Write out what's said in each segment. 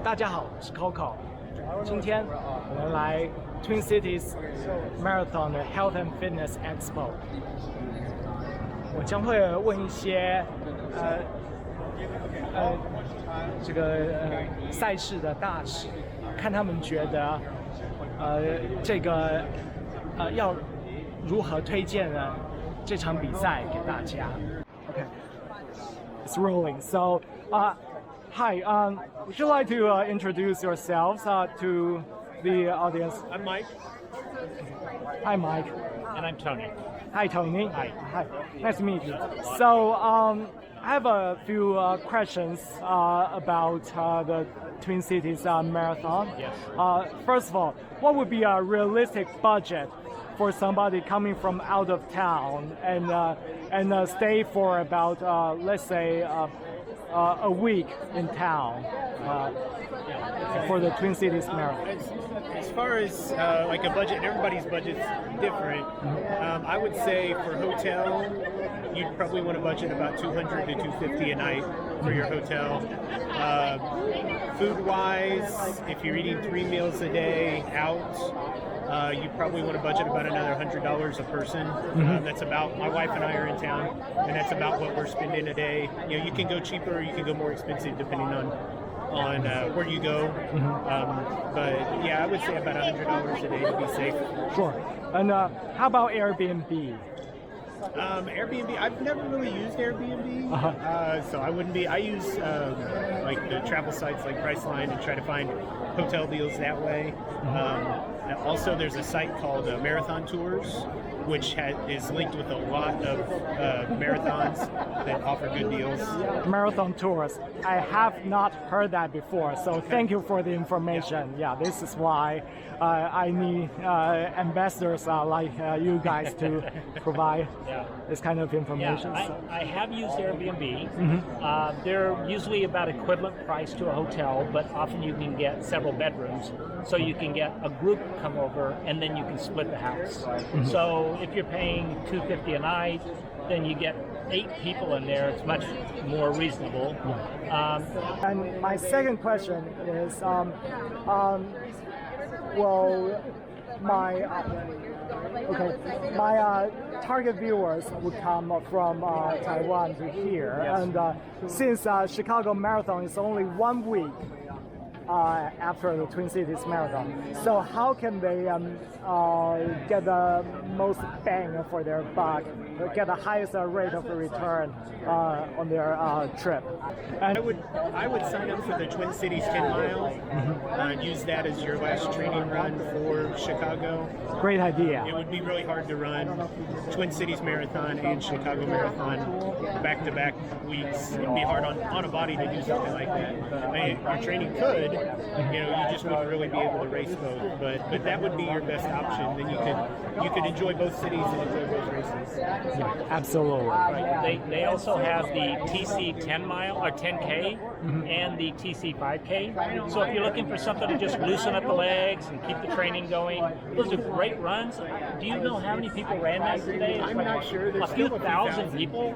大家好，我是 Coco。今天我们来 Twin Cities Marathon 的 Health and Fitness Expo。我将会问一些这个赛事的大使，看他们觉得这个要如何推荐呢这场比赛给大家。Okay, it's rolling. So, hi. Would you like to introduce yourselves to the audience? I'm Mike. Hi, Mike. And I'm Tony. Hi, Tony. Hi. Hi. Nice to meet you. So, I have a few questions about the Twin Cities Marathon. Yes. First of all, what would be a realistic budget for somebody coming from out of town and stay for about let's say a week in town for the Twin Cities Marathon? As far as like a budget, everybody's budget's different. I would say for hotel, you'd probably want to budget about $200 to $250 a night for your hotel. Food-wise, if you're eating 3 meals a day out, you probably want to budget about another $100 a person. That's about, my wife and I are in town, and that's about what we're spending a day. You know, you can go cheaper or you can go more expensive depending on where you go. But yeah, I would say about $100 a day to be safe. Sure. And how about Airbnb? Airbnb, I've never really used Airbnb, so I wouldn't be. I use like the travel sites like Priceline and try to find hotel deals that way. Also, there's a site called Marathon Tours, which is linked with a lot of marathons that offer good deals. Marathon Tours. I have not heard that before, so thank you for the information. Yeah, this is why I need ambassadors like you guys to provide this kind of information. Yeah, I have used Airbnb. They're usually about equivalent price to a hotel, but often you can get several bedrooms. So you can get a group come over and then you can split the house. So if you're paying $250 a night, then you get 8 people in there. It's much more reasonable. And my second question is, my target viewers would come from Taiwan to here, and since Chicago Marathon is only 1 week after the Twin Cities Marathon, so how can they get the most bang for their buck, get the highest rate of return on their trip? And I would sign up for the Twin Cities 10 mile and use that as your last training run for Chicago. Great idea. It would be really hard to run Twin Cities Marathon and Chicago Marathon back-to-back weeks. It'd be hard on a body to do something like that. I mean, your training could, you just wouldn't really be able to race both. But that would be your best option. Then you could enjoy both cities and enjoy both races. Yeah, absolutely. Right. They also have the TC 10 mile or 10K and the TC 5K. So if you're looking for something to just loosen up the legs and keep the training going, those are great runs. Do you know how many people ran that today? I'm not sure. A few thousand people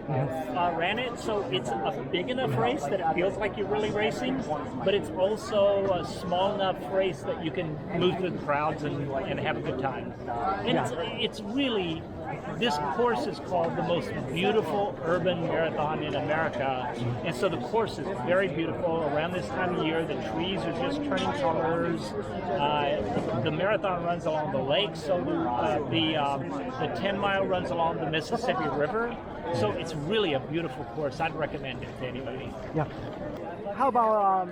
ran it. So it's a big enough race that it feels like you're really racing, but it's also a small enough race that you can move through the crowds and have a good time. And it's really, this course is called the most beautiful urban marathon in America, and so the course is very beautiful. Around this time of year, the trees are just turning colors. The marathon runs along the lake, so the 10 mile runs along the Mississippi River. So it's really a beautiful course. I'd recommend it to anybody. Yeah. How about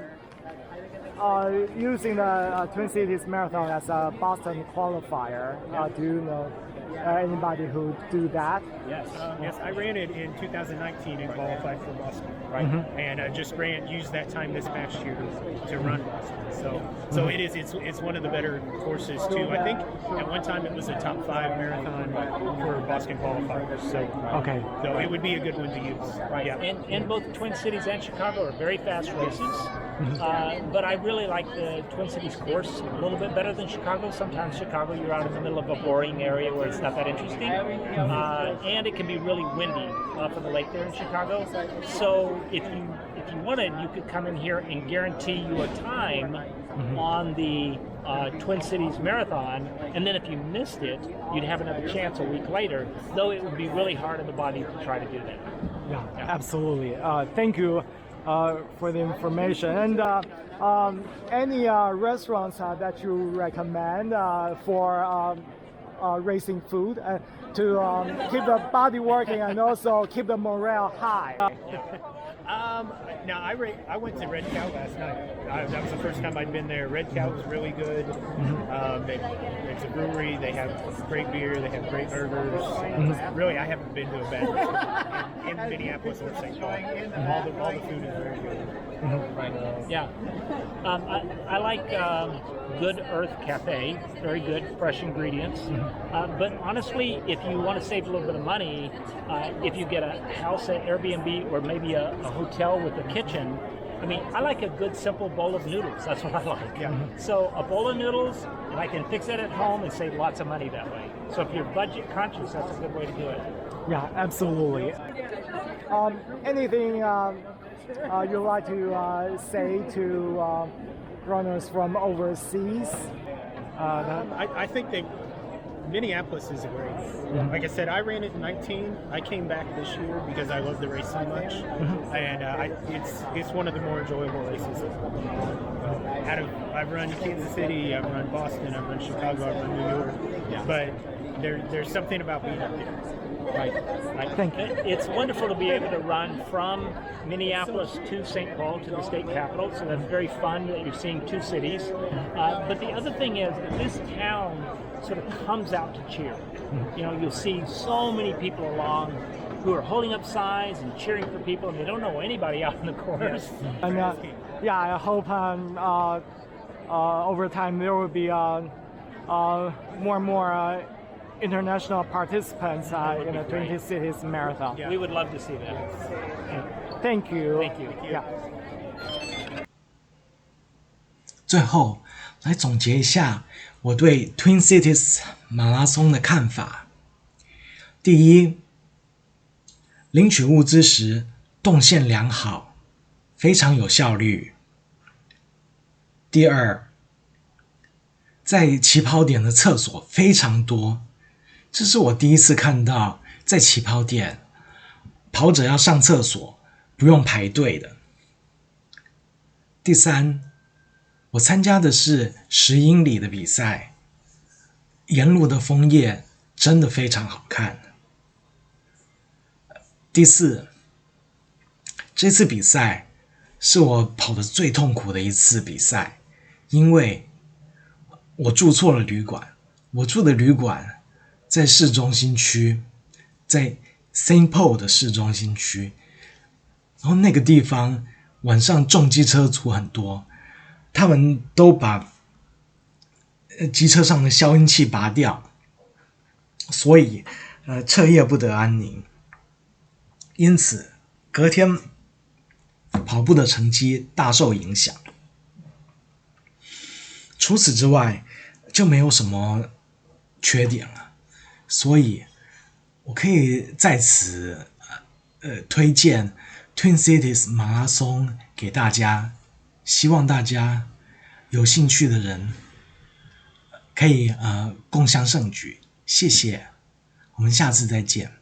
using the Twin Cities Marathon as a Boston qualifier? Do you know anybody who do that? Yes, I ran it in 2019 and qualified for Boston, right? And I just used that time this past year to run Boston. So it's one of the better courses too. I think at one time it was a top 5 marathon for Boston qualifiers. So it would be a good one to use. Right. Yeah. And both Twin Cities and Chicago are very fast races. But I really like the Twin Cities course a little bit better than Chicago. Sometimes Chicago, you're out in the middle of a boring area where it's not that interesting, and it can be really windy off of the lake there in Chicago. So if if you wanted, you could come in here and guarantee you a time on the Twin Cities Marathon, and then if you missed it, you'd have another chance a week later, though it would be really hard on the body to try to do that. Yeah, absolutely. Thank you for the information. And any restaurants that you recommend for racing food to keep the body working and also keep the morale high? Now I went to Red Cow last night. That was the first time I'd been there. Red Cow was really good. It's a brewery. They have great beer. They have great burgers. Really, I haven't been to a bad restaurant in Minneapolis or St. Paul. All the food is very good. Yeah, I like Good Earth Cafe. Very good, fresh ingredients. But honestly, if you want to save a little bit of money, if you get a house at Airbnb or maybe a hotel with a kitchen, I mean, I like a good simple bowl of noodles. That's what I like. Yeah. So a bowl of noodles, and I can fix it at home and save lots of money that way. So if you're budget conscious, that's a good way to do it. Yeah, absolutely. Anything you'd like to say to runners from overseas? I think Minneapolis is great. Like I said, I ran it in 19. I came back this year because I love the race so much, and it's one of the more enjoyable races. I've run Kansas City, I've run Boston, I've run Chicago, I've run New York, but there's something about being up there. Right. Thank you. It's wonderful to be able to run from Minneapolis to St. Paul, to the state capital, so that's very fun that you're seeing two cities. But the other thing is that this town sort of comes out to cheer. You know, you'll see so many people along who are holding up signs and cheering for people, and they don't know anybody out in the course. And I hope over time there will be more and more international participants in the Twin Cities Marathon. We would love to see that. Thank you. Thank you. Yeah. 最后来总结一下我对 Twin Cities 马拉松的看法。第一，领取物资时动线良好，非常有效率。第二，在起跑点的厕所非常多，这是我第一次看到在起跑点跑者要上厕所不用排队的。第三，我参加的是10英里的比赛，沿路的枫叶真的非常好看。第四，这次比赛是我跑得最痛苦的一次比赛，因为我住错了旅馆。我住的旅馆在市中心区，在 St. Paul 的市中心区，然后那个地方晚上重机车族很多，他们都把机车上的消音器拔掉，所以彻夜不得安宁。因此隔天跑步的成绩大受影响。除此之外就没有什么缺点了，所以我可以在此推荐 Twin Cities 马拉松给大家，希望大家有兴趣的人可以共襄盛举。谢谢，我们下次再见。